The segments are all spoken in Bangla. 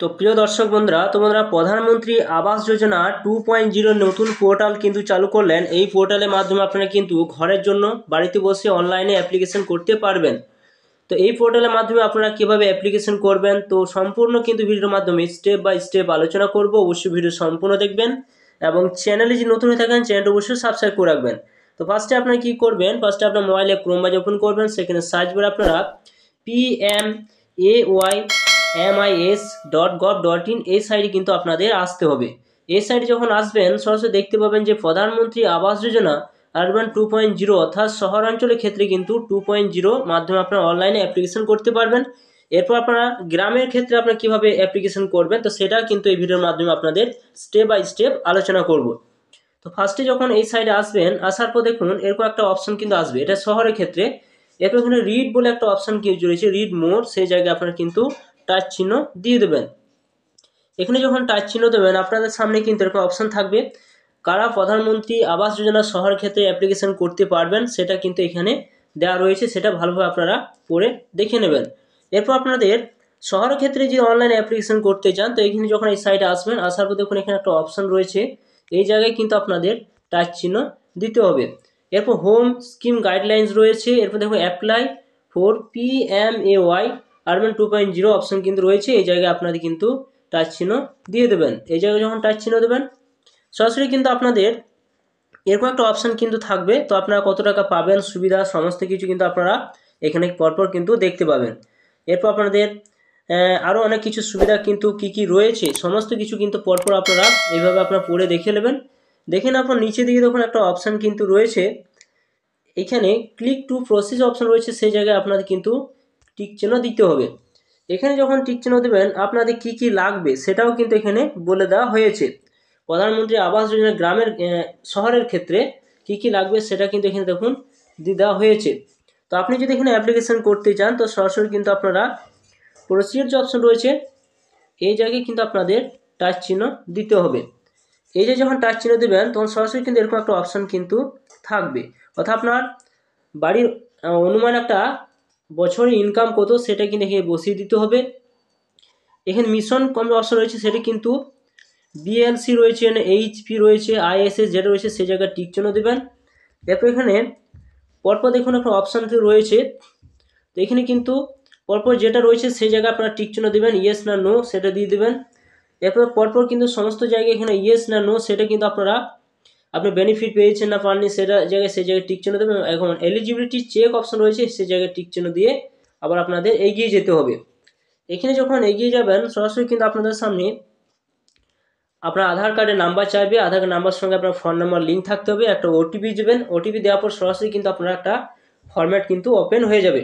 তো প্রিয় দর্শক বন্ধুরা, তোমরা প্রধানমন্ত্রী আবাস যোজনা 2.0 নতুন পোর্টাল কিন্তু চালু করলেন। এই পোর্টালের মাধ্যমে আপনারা কিন্তু ঘরের জন্য বাড়িতে বসে অনলাইনে অ্যাপ্লিকেশন করতে পারবেন। তো এই পোর্টালের মাধ্যমে আপনারা কিভাবে অ্যাপ্লিকেশন করবেন, তো সম্পূর্ণ কিন্তু ভিডিওর মাধ্যমে স্টেপ বাই স্টেপ আলোচনা করব। অবশ্যই ভিডিও সম্পূর্ণ দেখবেন এবং চ্যানেলে যদি নতুন হয়ে থাকেন চ্যানেলটা অবশ্যই সাবস্ক্রাইব করে রাখবেন। তো ফার্স্টে আপনারা কি করবেন, ফার্স্টে আপনার মোবাইলে ক্রোম ব্রাউজার ওপেন করবেন, সেখানে সার্চ বারে আপনারা PMAYMIS.gov.in এই সাইটে কিন্তু আপনাদের আসতে হবে। এই সাইটে যখন আসবেন সরাসরি দেখতে পাবেন যে প্রধানমন্ত্রী আবাস যোজনা আরবান 2.0 অর্থাৎ শহরাঞ্চলের ক্ষেত্রে কিন্তু 2.0 মাধ্যমে আপনারা অনলাইনে অ্যাপ্লিকেশন করতে পারবেন। এরপর আপনারা গ্রামের ক্ষেত্রে আপনারা কীভাবে অ্যাপ্লিকেশন করবেন, তো সেটা কিন্তু এই ভিডিওর মাধ্যমে আপনাদের স্টেপ বাই স্টেপ আলোচনা করব। তো ফার্স্টে যখন এই সাইডে আসবেন, আসার পর দেখুন এরকম একটা অপশন কিন্তু আসবে, এটা শহরের ক্ষেত্রে। এরপর এখানে রিড বলে একটা অপশন কি রয়েছে, রিড মোর, সেই জায়গায় আপনারা কিন্তু টাচ চিহ্ন দিয়ে দেবেন। এখানে যখন টাচ চিহ্ন দেবেন আপনাদের সামনে কিন্তু এরকম অপশন থাকবে, কারা প্রধানমন্ত্রী আবাস যোজনা শহর ক্ষেত্রে অ্যাপ্লিকেশন করতে পারবেন সেটা কিন্তু এখানে দেওয়া রয়েছে, সেটা ভালোভাবে আপনারা পড়ে দেখে নেবেন। এরপর আপনাদের শহরের ক্ষেত্রে যদি অনলাইন অ্যাপ্লিকেশন করতে চান, তো এখানে যখন এই সাইটে আসবেন, আসার পর দেখুন এখানে একটা অপশন রয়েছে, এই জায়গায় কিন্তু আপনাদের টাচ চিহ্ন দিতে হবে। এরপর হোম স্কিম গাইডলাইন্স রয়েছে, এরপর দেখুন apply for PMAY urban 2.0 option কিন্তু রয়েছে, এই জায়গায় আপনাদের কিন্তু টাচ চিহ্ন দিয়ে দেবেন। এই জায়গায় যখন টাচ চিহ্ন দেবেন সরাসরি কিন্তু আপনাদের এরকম একটা অপশান কিন্তু থাকবে। তো আপনারা কত টাকা পাবেন, সুবিধা সমস্ত কিছু কিন্তু আপনারা এখানে পরপর কিন্তু দেখতে পাবেন। এরপর আপনাদের আরও অনেক কিছু সুবিধা কিন্তু কি রয়েছে সমস্ত কিছু কিন্তু পরপর আপনারা এইভাবে আপনারা পড়ে দেখে নেবেন। দেখে নেওয়ার পর নিচে দিকে দেখুন একটা অপশান কিন্তু রয়েছে, এখানে ক্লিক টু প্রসেস অপশান রয়েছে, সেই জায়গায় আপনাদের কিন্তু টিক চিহ্ন দিতে হবে। এখানে যখন টিক চিহ্ন দেবেন আপনাদের কি লাগবে সেটাও কিন্তু এখানে বলে দেওয়া হয়েছে। প্রধানমন্ত্রী আবাস যোজনা গ্রামের শহরের ক্ষেত্রে কি লাগবে সেটা কিন্তু এখানে দেখুন দিয়ে দেওয়া হয়েছে। তো আপনি যদি এখানে অ্যাপ্লিকেশন করতে চান তো সরাসরি কিন্তু আপনারা প্রসিডিউর যে অপশন রয়েছে এই জায়গায় কিন্তু আপনাদের টাচ চিহ্ন দিতে হবে। এই যে যখন টাচ চিহ্ন দেবেন তখন সরাসরি কিন্তু এরকম একটা অপশন কিন্তু থাকবে, অর্থাৎ আপনার বাড়ির অনুমান একটা বছরের ইনকাম কত সেটা কিন্তু এখানে বসিয়ে দিতে হবে। এখানে মিশন কম অপশন রয়েছে, সেটা কিন্তু BLC রয়েছে, HP রয়েছে, ISS যেটা রয়েছে সেই জায়গায় টিক চিহ্ন দেবেন। এরপর এখানে পরপর দেখুন একটা অপশান রয়েছে, তো এখানে কিন্তু পরপর যেটা রয়েছে সেই জায়গায় আপনারা টিক চিহ্ন দেবেন, ইয়েস না নো সেটা দিয়ে দেবেন। এরপর পরপর কিন্তু সমস্ত জায়গায় এখানে ইয়েস না নো সেটা কিন্তু আপনি বেনিফিট পেয়েছেন না পাননি সেটা জায়গায় সেই জায়গায় টিক চিহ্ন দেবেন। এখন এলিজিবিলিটি চেক অপশন রয়েছে সেই জায়গায় টিক চিহ্ন দিয়ে আবার আপনাদের এগিয়ে যেতে হবে। এখানে যখন এগিয়ে যাবেন সরাসরি কিন্তু আপনাদের সামনে আপনার আধার কার্ডের নাম্বার চাইবে, আধার কার্ড নাম্বার সঙ্গে আপনার ফোন নাম্বার লিঙ্ক থাকতে হবে, একটা OTP দেবেন, OTP দেওয়ার পর সরাসরি কিন্তু আপনার একটা ফরম্যাট কিন্তু ওপেন হয়ে যাবে।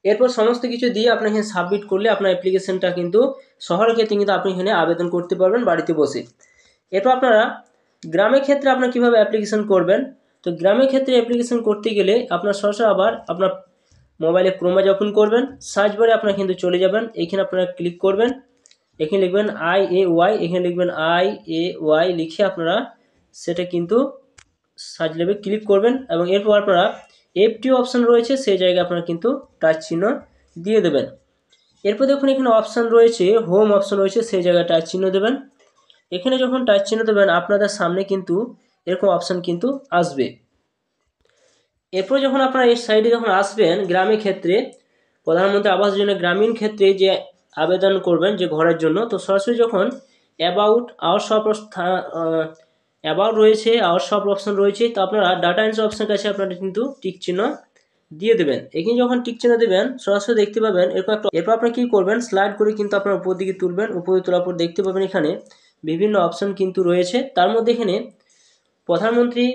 এরপর সমস্ত কিছু দিয়ে আপনি এখানে সাবমিট করলে আপনার অ্যাপ্লিকেশনটা কিন্তু শহরের ক্ষেত্রে কিন্তু আপনি এখানে আবেদন করতে পারবেন বাড়িতে বসে। এরপর আপনারা গ্রামের ক্ষেত্রে আপনারা কীভাবে অ্যাপ্লিকেশন করবেন, তো গ্রামের ক্ষেত্রে অ্যাপ্লিকেশন করতে গেলে আপনার সরাসরি আবার আপনার মোবাইলে ক্রোম ব্রাউজার ওপেন করবেন, সার্চ বারে আপনারা কিন্তু চলে যাবেন, এখানে আপনারা ক্লিক করবেন, এখানে লিখবেন IAY, এখানে লিখবেন IAY লিখে আপনারা সেটা কিন্তু সার্চ লেবে ক্লিক করবেন এবং এরপর আপনারা FT অপশান রয়েছে সেই জায়গায় আপনারা কিন্তু টাচ চিহ্ন দিয়ে দেবেন। এরপর দেখুন এখানে অপশান রয়েছে, হোম অপশান রয়েছে সেই জায়গায় টাচ চিহ্ন দেবেন। এখানে যখন টাচ চিহ্ন দেবেন আপনাদের সামনে কিন্তু এরকম অপশান কিন্তু আসবে। এরপর যখন আপনারা এই সাইডে যখন আসবেন গ্রামের ক্ষেত্রে প্রধানমন্ত্রী আবাস যোজনা গ্রামীণ ক্ষেত্রে যে আবেদন করবেন যে ঘরের জন্য, তো সরাসরি যখন অ্যাবাউট অ্যাবাউট রয়েছে, আওয়ার সব অপশন রয়েছে, তো আপনারা ডাটা এন্ট্রি অপশনের কাছে আপনারা কিন্তু টিক চিহ্ন দিয়ে দেবেন। এখানে যখন টিক চিহ্ন দেবেন সরাসরি দেখতে পাবেন এরপর আপনারা কী করবেন, স্লাইড করে কিন্তু আপনারা উপর দিকে তুলবেন, উপরে তোলার পর দেখতে পাবেন এখানে বিভিন্ন অপশন কিন্তু রয়েছে। তার মধ্যে এখানে প্রধানমন্ত্রী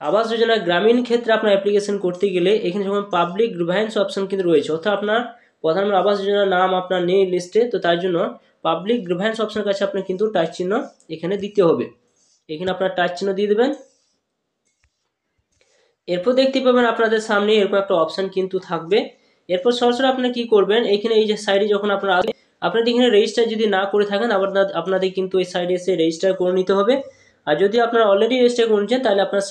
আবাস যোজনা গ্রামীণ ক্ষেত্রে আপনার অ্যাপ্লিকেশন করতে গেলে এখানে যখন পাবলিক গ্রিভান্স অপশন কিন্তু রয়েছে, অর্থাৎ আপনার প্রধানমন্ত্রী আবাস যোজনার নাম আপনার নেই লিস্টে, তো তার জন্য পাবলিক গ্রিভান্স অপশনের কাছে আপনার কিন্তু টাচ চিহ্ন এখানে দিতে হবে। এখানে আপনার টাচ চিহ্ন দিয়ে দেবেন। এরপর দেখতে পাবেন আপনাদের সামনে এরকম একটা অপশান কিন্তু থাকবে। এরপর সরাসরি আপনারা কি করবেন, এইখানে এই যে সাইডে যখন আপনারা আপনাদের এখানে রেজিস্টার যদি না করে থাকেন আপনাদের কিন্তু এই সাইডে এসে রেজিস্টার করে নিতে হবে। আর যদি আপনারা অলরেডি রেজিস্টার করেছেন তাহলে আপনারা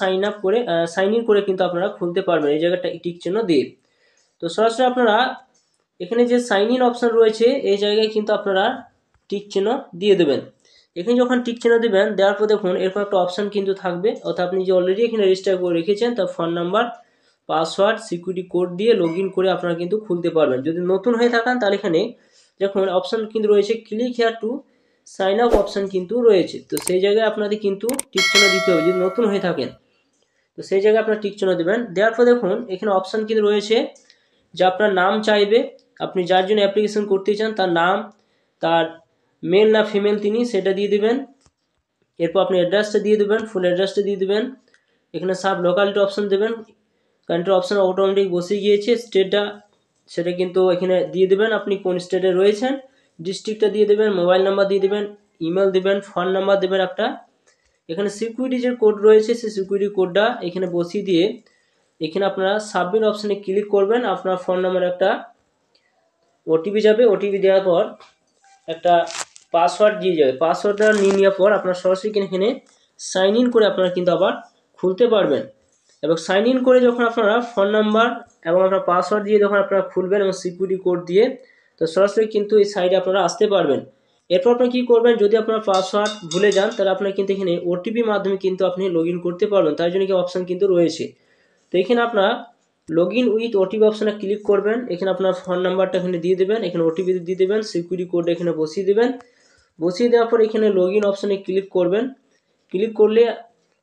সাইন ইন করে কিন্তু আপনারা খুলতে পারবেন এই জায়গাটা টিক চিহ্ন দিয়ে। তো সরাসরি আপনারা এখানে যে সাইন ইন অপশান রয়েছে এই জায়গায় কিন্তু আপনারা টিক চিহ্ন দিয়ে দেবেন। এখানে যখন টিক চিহ্ন দেবেন, দেওয়ার পর দেখুন এরপর একটা অপশান কিন্তু থাকবে, অর্থাৎ আপনি যে অলরেডি এখানে রেজিস্টার করে রেখেছেন তার phone number, password, security code দিয়ে লগ ইন করে আপনারা কিন্তু খুলতে পারবেন। যদি নতুন হয়ে থাকেন তাহলে এখানে দেখুন অপশান কিন্তু রয়েছে click here to sign up option কিন্তু রয়েছে, তো সেই জায়গায় আপনাদের কিন্তু টিক চিহ্ন দিতে হবে। যদি নতুন হয়ে থাকেন তো সেই জায়গায় আপনার টিক চিহ্ন দেবেন। দেওয়ার পর দেখুন এখানে অপশান কিন্তু রয়েছে যে আপনার নাম চাইবে, আপনি যার জন্য অ্যাপ্লিকেশন করতে চান তার নাম, তার মেল না ফিমেল তিনি সেটা দিয়ে দেবেন। এরপর আপনি অ্যাড্রেসটা দিয়ে দেবেন, ফুল অ্যাড্রেসটা দিয়ে দেবেন। এখানে সাব লোকালিটি অপশান দেবেন, কান্ট্রি অপশান অটোমেটিক বসে গিয়েছে। স্টেটটা সেটা কিন্তু এখানে দিয়ে দেবেন, আপনি কোন স্টেটে রয়েছেন। ডিস্ট্রিক্টটা দিয়ে দেবেন, মোবাইল নাম্বার দিয়ে দেবেন, ইমেল দেবেন, ফোন নাম্বার দেবেন একটা। এখানে সিকিউরিটি যে কোড রয়েছে সেই সিকিউরিটি কোডটা এখানে বসিয়ে দিয়ে এখানে আপনারা সাবমিট অপশানে ক্লিক করবেন। আপনার ফোন নাম্বার একটা ওটিপি যাবে, ওটিপি দেওয়ার পর একটা পাসওয়ার্ড দিয়ে যাবে, পাসওয়ার্ডটা নিয়ে নেওয়ার পর আপনার সরাসরি এখানে সাইন ইন করে আপনারা কিন্তু আবার খুলতে পারবেন। এবং সাইন ইন করে যখন আপনারা ফোন নাম্বার এবং আপনার পাসওয়ার্ড দিয়ে যখন আপনারা খুলবেন এবং সিকিউরিটি কোড দিয়ে, তো সরাসরি কিন্তু এই সাইডে আপনারা আসতে পারবেন। এরপর আপনি কী করবেন, যদি আপনার পাসওয়ার্ড ভুলে যান তাহলে আপনার কিন্তু এখানে ওটিপির মাধ্যমে কিন্তু আপনি লগ ইন করতে পারবেন, তাই জন্য কি অপশান কিন্তু রয়েছে। তো এখানে আপনার লগ ইন উইথ ওটিপি অপশানে ক্লিক করবেন, এখানে আপনার ফোন নাম্বারটা এখানে দিয়ে দেবেন, এখানে ওটিপি দিয়ে দেবেন, সিকিউরিটি কোড এখানে বসিয়ে দেবেন। বসিয়ে দেওয়ার পর এখানে লগ ইন অপশানে ক্লিক করবেন। ক্লিক করলে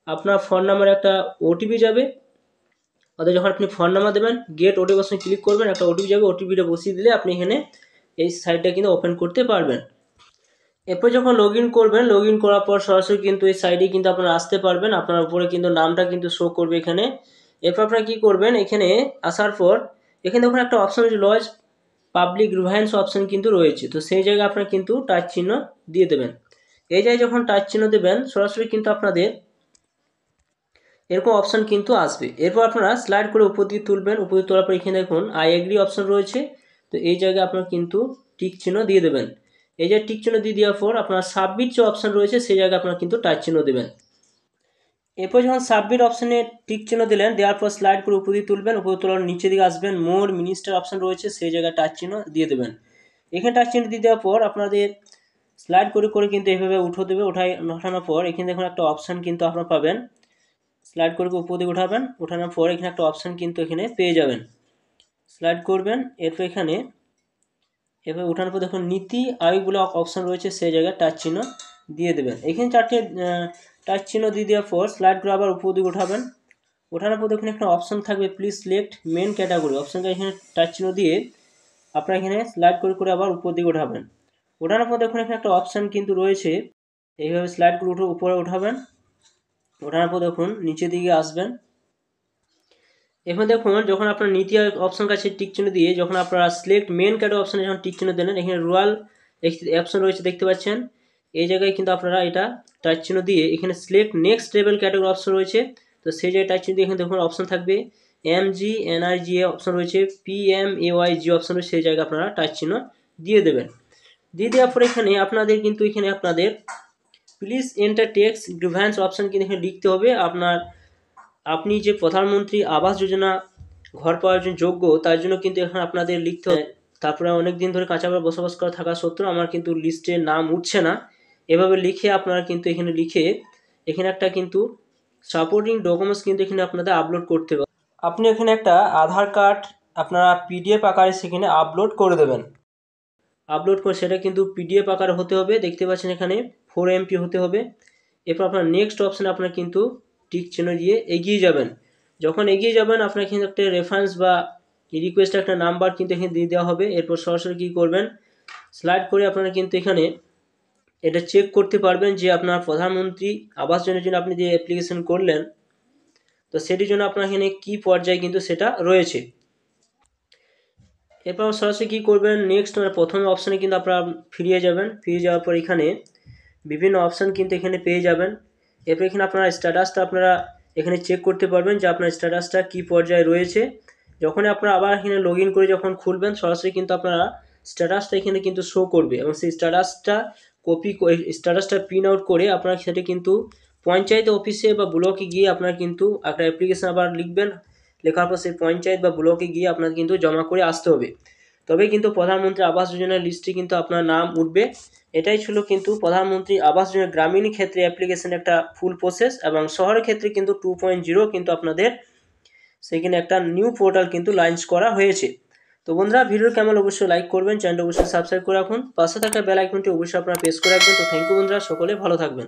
আপনার ফোন নাম্বারে একটা ওটিপি যাবে, অর্থাৎ যখন আপনি ফোন নাম্বার দেবেন গেট ওটিপি অপশানে ক্লিক করবেন, একটা ওটিপি যাবে, ওটিপিটা বসিয়ে দিলে আপনি এখানে এই সাইটটা কিন্তু ওপেন করতে পারবেন। এরপর যখন লগ ইন করবেন, লগ ইন করার পর সরাসরি কিন্তু এই সাইডে কিন্তু আপনারা আসতে পারবেন, আপনার উপরে কিন্তু নামটা কিন্তু শো করবে এখানে। এরপর আপনারা কী করবেন, এখানে আসার পর এখানে দেখুন একটা অপশান রয়েছে লজ পাবলিক গ্রিভান্স অপশান কিন্তু রয়েছে, তো সেই জায়গায় আপনারা কিন্তু টাচ চিহ্ন দিয়ে দেবেন। এই জায়গায় যখন টাচ চিহ্ন দেবেন সরাসরি কিন্তু আপনাদের এরকম অপশান কিন্তু আসবে। এরপর আপনারা স্লাইড করে উপর দিকে তুলবেন, উপর দিকে তোলার পর এখানে দেখুন আই এগ্রি অপশান রয়েছে, তো এই জায়গায় আপনারা কিন্তু টিক চিহ্ন দিয়ে দেবেন। এই যে টিক চিহ্ন দিয়ে দেওয়ার পর আপনার সাবমিট যে অপশান রয়েছে সেই জায়গায় আপনারা কিন্তু টাচ চিহ্ন দেবেন। এরপর যখন সাবমিট অপশানে টিক চিহ্ন দিলেন, দেওয়ার পর স্লাইড করে উপর দিকে তুলবেন, উপর তোলার নিচে দিকে আসবেন, মোর মিনিস্টার অপশান রয়েছে সেই জায়গায় টাচ চিহ্ন দিয়ে দেবেন। এখানে টাচ চিহ্ন দিয়ে দেওয়ার পর আপনাদের স্লাইড করে করে কিন্তু এইভাবে দেবে। ওঠানোর পর এখানে দেখুন একটা অপশান কিন্তু আপনারা পাবেন, স্লাইড করে উপর দিকে উঠাবেন, ওঠানোর পর এখানে একটা অপশান কিন্তু এখানে পেয়ে যাবেন, স্লাইড করবেন। এরপর এভাবে ওঠানোর পর দেখুন নীতি আয়োগগুলো অপশান রয়েছে সেই জায়গায় টাচ চিহ্ন দিয়ে দেবেন। এখানে চারটে টাচ চিহ্ন দিয়ে দেওয়ার পর স্লাইড করে আবার উপর দিকে উঠাবেন। ওঠানোর পর দেখুন একটা অপশান থাকবে প্লিজ সিলেক্ট মেন ক্যাটাগরি, অপশানটা এখানে টাচ চিহ্ন দিয়ে আপনারা এখানে স্লাইড করে করে আবার উপর দিকে উঠাবেন। ওঠানোর পর দেখুন এখানে একটা অপশান কিন্তু রয়েছে, এইভাবে স্লাইড করে উপরে উঠাবেন। ওঠানোর পর দেখুন নিচের দিকে আসবেন। এবার দেখুন যখন আপনার নীতি আয়োগ অপশান কাছে টিক চিহ্ন দিয়ে যখন আপনারা সিলেক্ট মেন ক্যাটাগরি অপশানে যখন টিক চিহ্ন দেন, এখানে রুরাল অপশান রয়েছে দেখতে পাচ্ছেন, এই জায়গায় কিন্তু আপনারা এটা টাচ চিহ্ন দিয়ে এখানে select next level category option রয়েছে, তো সেই জায়গায় টাচ চিহ্ন দিয়ে এখানে দেখুন অপশান থাকবে MGNRGA অপশান রয়েছে, PMAYG অপশান রয়েছে, সেই জায়গায় আপনারা টাচ চিহ্ন দিয়ে দেবেন। দিয়ে দেওয়ার পরে এখানে আপনাদের কিন্তু এখানে আপনাদের please enter text grievance option কিন্তু এখানে লিখতে হবে। আপনি যে প্রধানমন্ত্রী আবাস যোজনা ঘর পাওয়ার জন্য যোগ্য তার জন্য কিন্তু এখানে আপনাদের লিখতে হবে। তারপরে অনেক দিন ধরে কাঁচা বাড়ি বসবাস করা থাকা সত্ত্বেও আমার কিন্তু লিস্টে নাম উঠছে না, এভাবে লিখে আপনারা কিন্তু এখানে লিখে এখানে একটা কিন্তু সাপোর্টিং ডকুমেন্টস কিন্তু এখানে আপনাদের আপলোড করতে হবে। আপনি এখানে একটা আধার কার্ড আপনারা PDF আকারে সেখানে আপলোড করে দেবেন। আপলোড করে সেটা কিন্তু PDF আকারে হতে হবে, দেখতে পাচ্ছেন এখানে 4 MB হতে হবে। এরপর আপনার নেক্সট অপশানে আপনার কিন্তু টিক চিহ্ন দিয়ে এগিয়ে যাবেন। যখন এগিয়ে যাবেন আপনার কিন্তু একটা রেফারেন্স বা রিকোয়েস্ট একটা নাম্বার কিন্তু এখানে দিয়ে দেওয়া হবে। এরপর সরাসরি কী করবেন, স্লাইড করে আপনারা কিন্তু এখানে এটা চেক করতে পারবেন যে আপনার প্রধানমন্ত্রী আবাস যোজনার জন্য আপনি যে অ্যাপ্লিকেশন করলেন তো সেটির জন্য আপনার এখানে কী পর্যায়ে কিন্তু সেটা রয়েছে। এরপর সরাসরি কী করবেন, নেক্সট প্রথম অপশানে কিন্তু আপনারা ফিরে যাবেন। ফিরে যাওয়ার পর এখানে বিভিন্ন অপশান কিন্তু এখানে পেয়ে যাবেন। এরপর এখানে আপনারা স্ট্যাটাসটা আপনারা এখানে চেক করতে পারবেন যে আপনার স্ট্যাটাসটা কী পর্যায়ে রয়েছে। যখনই আপনারা আবার এখানে লগ ইন করে যখন খুলবেন সরাসরি কিন্তু আপনারা স্ট্যাটাসটা এখানে কিন্তু শো করবে এবং সেই স্ট্যাটাসটা স্ট্যাটাসটা প্রিন্ট আউট করে আপনারা সেটা কিন্তু পঞ্চায়েত অফিসে বা ব্লকে গিয়ে আপনারা কিন্তু একটা অ্যাপ্লিকেশন আবার লিখবেন, লেখার পর সেই পঞ্চায়েত বা ব্লকে গিয়ে আপনাদের কিন্তু জমা করে আসতে হবে। তবেই কিন্তু প্রধানমন্ত্রী আবাস যোজনার লিস্টে কিন্তু আপনার নাম উঠবে। এটাই ছিল কিন্তু প্রধানমন্ত্রী আবাস যোজনা গ্রামীণ ক্ষেত্রে অ্যাপ্লিকেশন একটা ফুল প্রসেস, এবং শহরের ক্ষেত্রে কিন্তু 2.0 কিন্তু আপনাদের সেখানে একটা নিউ পোর্টাল কিন্তু লঞ্চ করা হয়েছে। তো বন্ধুরা, ভিডিও কেমন অবশ্যই লাইক করবেন, চ্যানেলটা অবশ্যই সাবস্ক্রাইব করে রাখুন, পাশে থাকা বেল আইকনটি অবশ্যই আপনারা প্রেস করে রাখবেন। তো থ্যাংক ইউ বন্ধুরা, সকলে ভালো থাকবেন।